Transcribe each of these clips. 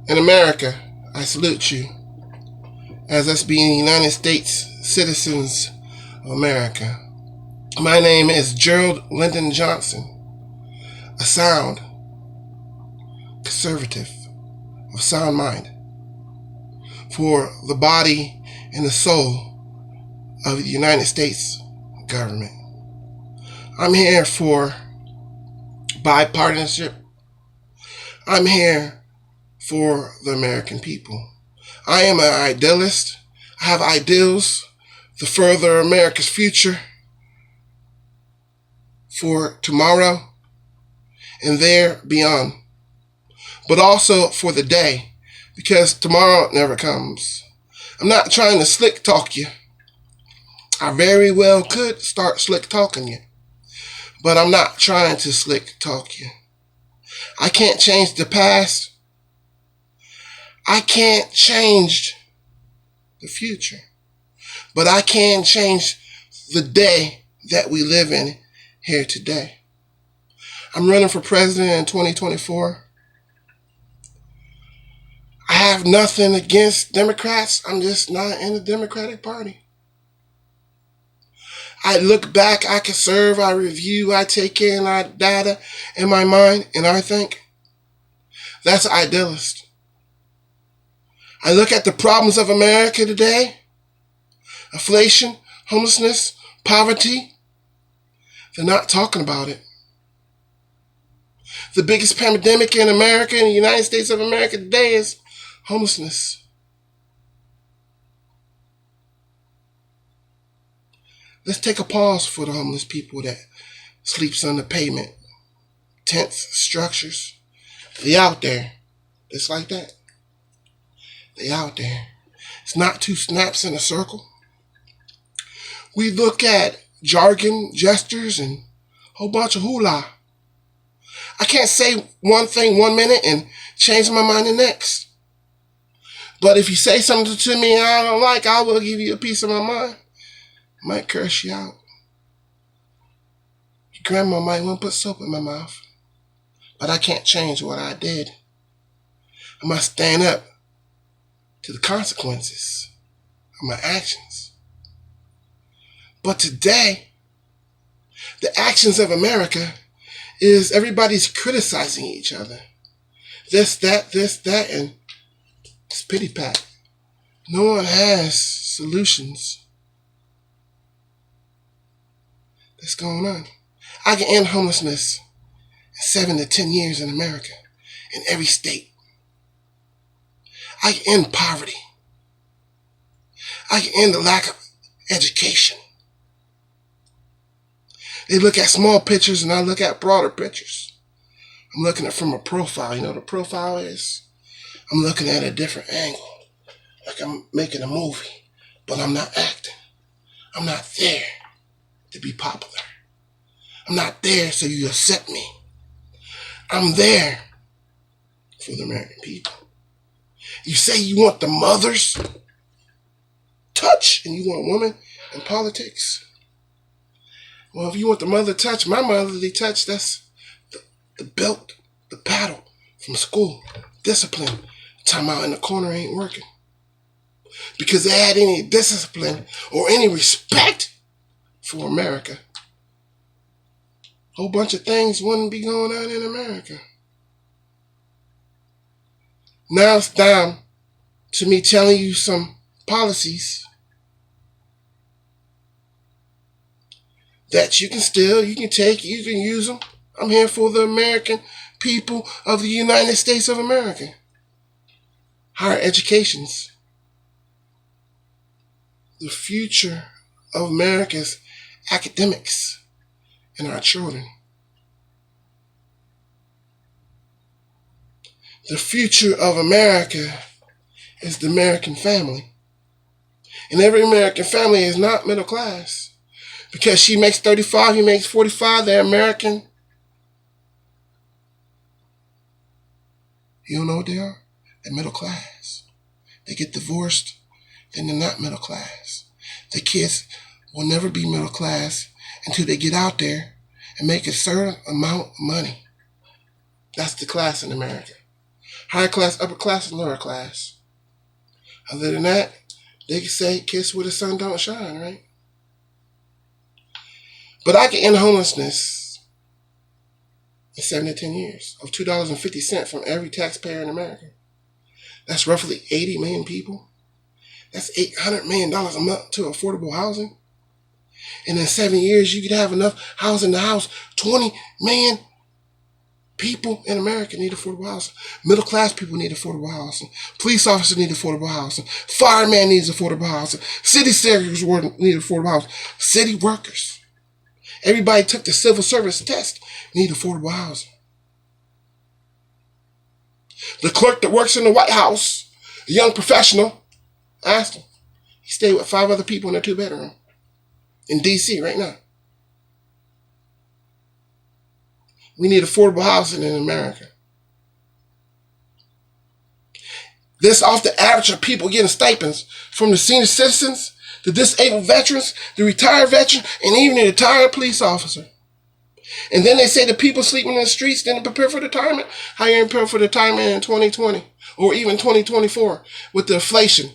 In America, I salute you as us being United States citizens of America. My name is Gerald Lyndon Johnson, a sound conservative of sound mind for the body and the soul of the United States government. I'm here for bipartisanship. I'm here for the American people. I am an idealist. I have ideals to further America's future for tomorrow and there beyond, but also for the day, because tomorrow never comes. I'm not trying to slick talk you. I very well could start slick talking you, but I'm not trying to slick talk you. I can't change the past. I can't change the future, but I can change the day that we live in here today. I'm running for president in 2024. I have nothing against Democrats. I'm just not in the Democratic Party. I look back, I can serve, I review, I take in our data in my mind, and I think that's idealist. I look at the problems of America today: inflation, homelessness, poverty. They're not talking about it. The biggest pandemic in America, in the United States of America today, is homelessness. Let's take a pause for the homeless people that sleeps on the pavement, tents, structures. They out there, just like that. They out there. It's not two snaps in a circle. We look at jargon, gestures, and a whole bunch of hula. I can't say one thing 1 minute and change my mind the next. But if you say something to me I don't like, I will give you a piece of my mind. I might curse you out. Your grandma might want to put soap in my mouth. But I can't change what I did. I must stand up to the consequences of my actions. But today, the actions of America is everybody's criticizing each other. This, that, and it's pity pat. No one has solutions. That's going on. I can end homelessness in 7 to 10 years in America, in every state. I can end poverty. I can end the lack of education. They look at small pictures and I look at broader pictures. I'm looking at it from a profile. You know what a profile is? I'm looking at a different angle. Like I'm making a movie, but I'm not acting. I'm not there to be popular. I'm not there so you accept me. I'm there for the American people. You say you want the mother's touch and you want a woman in politics. Well, if you want the mother touch, my motherly touch, that's the belt, the paddle from school, discipline. Time out in the corner ain't working. Because they had any discipline or any respect for America, a whole bunch of things wouldn't be going on in America. Now it's down to me telling you some policies that you can take, you can use them. I'm here for the American people of the United States of America. Higher educations. The future of America's academics and our children. The future of America is the American family. And every American family is not middle class. Because she makes 35, he makes 45, they're American. You don't know what they are? They're middle class. They get divorced, then they're not middle class. The kids will never be middle class until they get out there and make a certain amount of money. That's the class in America. higher class, upper class, and lower class. Other than that, they can say kiss where the sun don't shine, right? But I can end homelessness in 7 to 10 years of $2.50 from every taxpayer in America. That's roughly 80 million people. That's $800 million a month to affordable housing. And in 7 years, you could have enough housing to house 20 million people in America need affordable housing. Middle class people need affordable housing. Police officers need affordable housing. Fireman needs affordable housing. City secretaries need affordable housing. City workers. Everybody took the civil service test need affordable housing. The clerk that works in the White House, a young professional, asked him. He stayed with 5 other people in a 2-bedroom in D.C. right now. We need affordable housing in America. This off the average of people getting stipends from the senior citizens, the disabled veterans, the retired veteran, and even the retired police officer. And then they say the people sleeping in the streets didn't prepare for retirement. How are you prepare for retirement in 2020 or even 2024 with the inflation?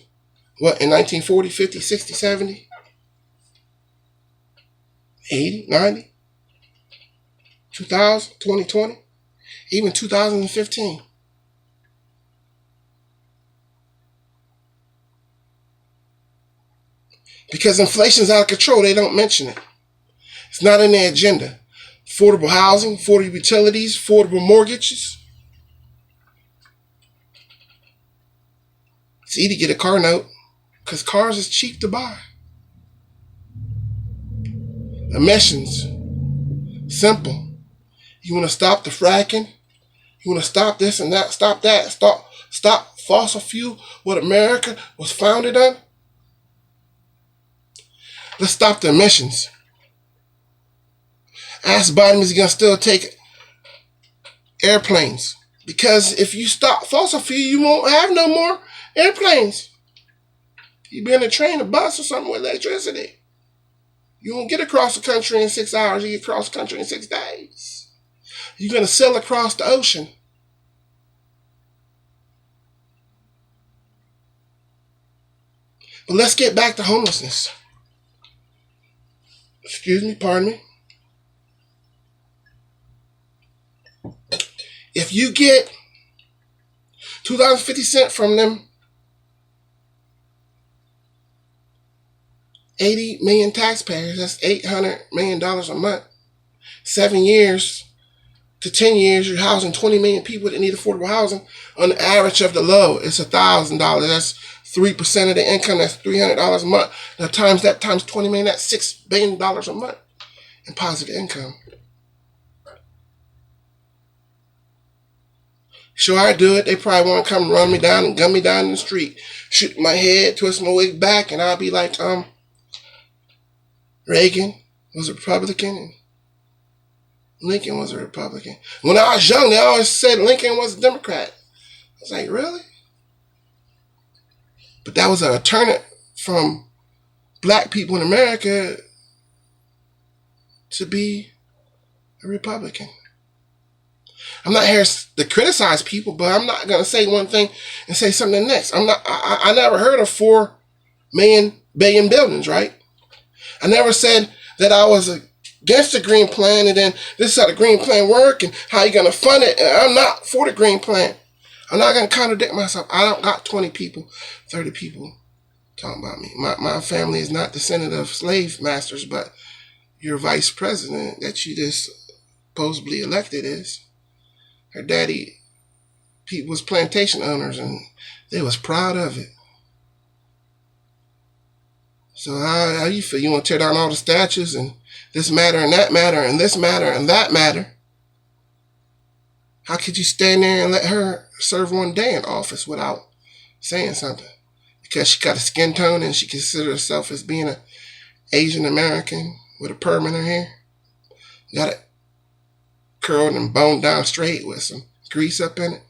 What, in 1940, 50, 60, 70, 80, 90, 2000, 2020, even 2015. Because inflation's out of control, they don't mention it. It's not in their agenda. Affordable housing, affordable utilities, affordable mortgages. It's easy to get a car note because cars is cheap to buy. Emissions, simple. You want to stop the fracking? You want to stop this and that? Stop that? Stop fossil fuel? What America was founded on? Let's stop the emissions. Ask Biden if he's going to still take airplanes. Because if you stop fossil fuel, you won't have no more airplanes. You'll be in a train, a bus, or something with electricity. You won't get across the country in 6 hours. You get across the country in 6 days. You're going to sail across the ocean. But let's get back to homelessness. Excuse me, pardon me. If you get $2.50 from them 80 million taxpayers, that's $800 million a month. 7 years to 10 years, you're housing 20 million people that need affordable housing. On the average of the low, it's $1,000. That's 3% of the income. That's $300 a month. Now times that times 20 million, that's $6 billion a month in positive income. Sure, I do it. They probably want to come run me down and gun me down in the street, shoot my head, twist my wig back, and I'll be like, Reagan was a Republican and Lincoln was a Republican. When I was young, they always said Lincoln was a Democrat. I was like, really? But that was an alternative from black people in America to be a Republican. I'm not here to criticize people, but I'm not going to say one thing and say something next. I never heard of 4 billion buildings, right? I never said that I was against the green plan and then this is how the green plan work and how you going to fund it. And I'm not for the green plan. I'm not going to contradict myself. I don't got 20 people, 30 people talking about me. My family is not descendant of slave masters, but your vice president that you just supposedly elected is. Her daddy was plantation owners and they was proud of it. So how you feel? You want to tear down all the statues and this matter and that matter and this matter and that matter? How could you stand there and let her serve one day in office without saying something? Because she got a skin tone and she considers herself as being an Asian American with a perm in her hair. Got it curled and boned down straight with some grease up in it.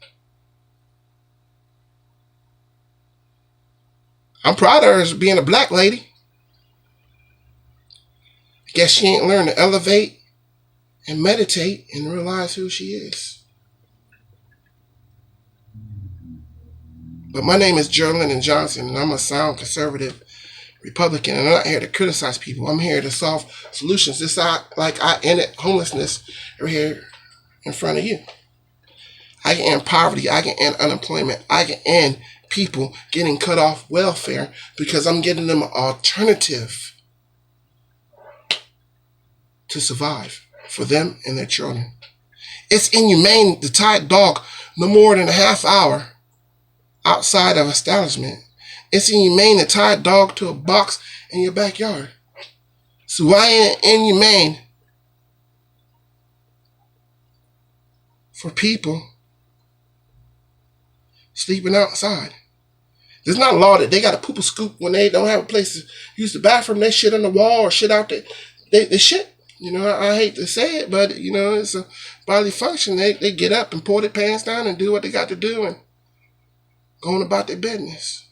I'm proud of her as being a black lady. I guess she ain't learned to elevate and meditate and realize who she is. But my name is Gerald Lyndon Johnson, and I'm a sound conservative Republican, and I'm not here to criticize people. I'm here to solve solutions. This like I ended homelessness right here in front of you. I can end poverty. I can end unemployment. I can end people getting cut off welfare because I'm getting them an alternative to survive for them and their children. It's inhumane to tie a dog no more than a half hour outside of establishment. It's inhumane to tie a dog to a box in your backyard. So why ain't it inhumane for people sleeping outside? There's not a law that they got to poop a scoop when they don't have a place to use the bathroom. They shit on the wall or shit out there. They shit. You know, I hate to say it, but, you know, it's a bodily function. They get up and pull their pants down and do what they got to do and go on about their business.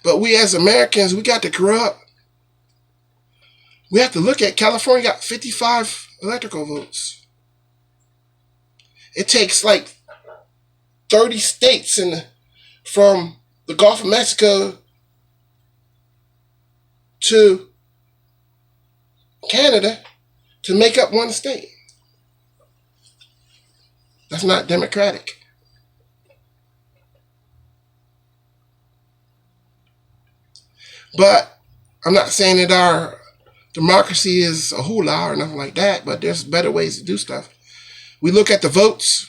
But we as Americans, we got to grow up. We have to look at California got 55 electoral votes. It takes like 30 states from the Gulf of Mexico to Canada to make up one state. That's not democratic. But I'm not saying that our democracy is a hula or nothing like that, but there's better ways to do stuff. We look at the votes.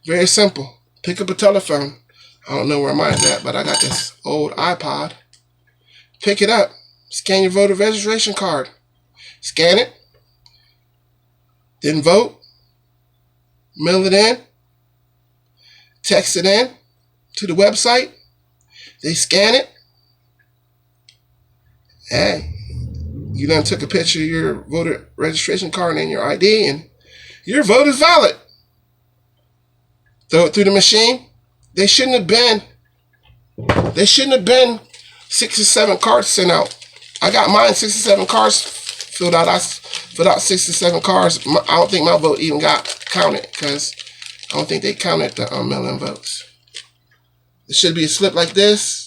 Very simple. Pick up a telephone. I don't know where mine's at, but I got this old iPod. Pick it up. Scan your voter registration card. Scan it. Then vote. Mail it in. Text it in to the website. They scan it. Hey, you done took a picture of your voter registration card and your ID, and your vote is valid. Throw it through the machine. They shouldn't have been 6 or 7 cards sent out. I got mine 6 or 7 cards filled out. I filled out 6 or 7 cards. I don't think my vote even got counted because I don't think they counted the mail-in votes. There should be a slip like this.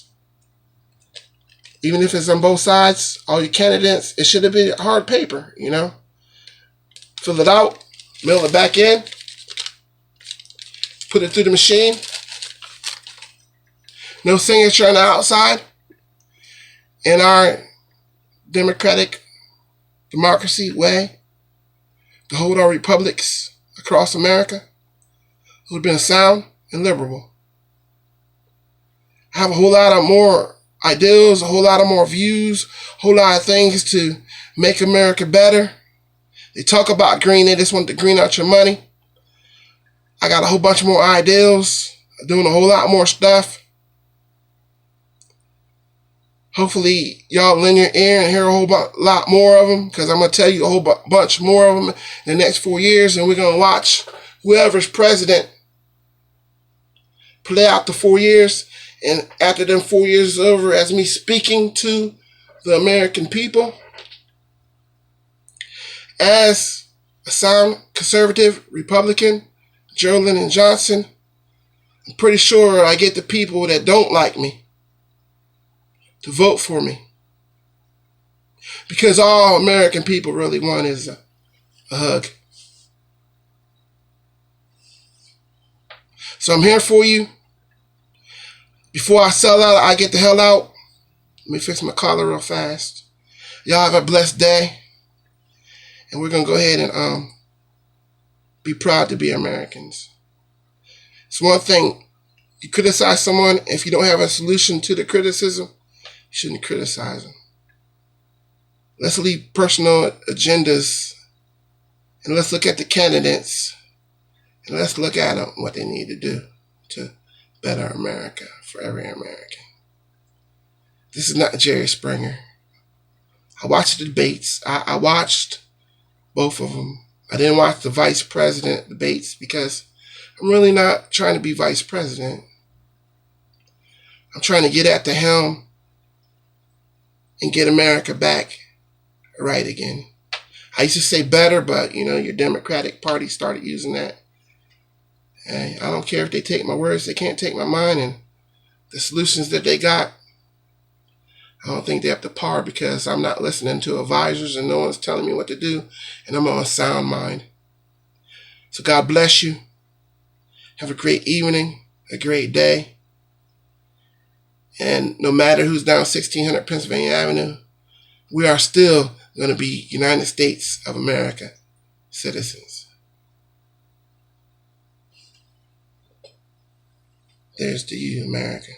Even if it's on both sides, all your candidates, it should have been hard paper, you know. Fill it out, mail it back in, put it through the machine. No signature on the outside. In our democratic democracy way to hold our republics across America, it would have been sound and liberal. I have a whole lot of more ideals, a whole lot of more views, a whole lot of things to make America better. They talk about green, they just want to green out your money. I got a whole bunch more ideals, doing a whole lot more stuff. Hopefully y'all lend your ear and hear a whole lot more of them, because I'm going to tell you a whole bunch more of them in the next 4 years, and we're going to watch whoever's president play out the 4 years. And after them 4 years is over, as me speaking to the American people, as a sound conservative Republican, Gerald Lyndon Johnson, I'm pretty sure I get the people that don't like me to vote for me. Because all American people really want is a hug. So I'm here for you. Before I sell out, I get the hell out. Let me fix my collar real fast. Y'all have a blessed day. And we're going to go ahead and be proud to be Americans. It's one thing. You criticize someone, if you don't have a solution to the criticism, you shouldn't criticize them. Let's leave personal agendas and let's look at the candidates and let's look at them, what they need to do to better America for every American. This is not Jerry Springer. I watched the debates. I watched both of them. I didn't watch the vice president debates because I'm really not trying to be vice president. I'm trying to get at the helm and get America back right again. I used to say better, but, you know, your Democratic Party started using that. Hey, I don't care if they take my words, they can't take my mind and the solutions that they got. I don't think they're up to par because I'm not listening to advisors and no one's telling me what to do, and I'm on a sound mind. So God bless you. Have a great evening, a great day. And no matter who's down 1600 Pennsylvania Avenue, we are still going to be United States of America citizens. There's to you, America.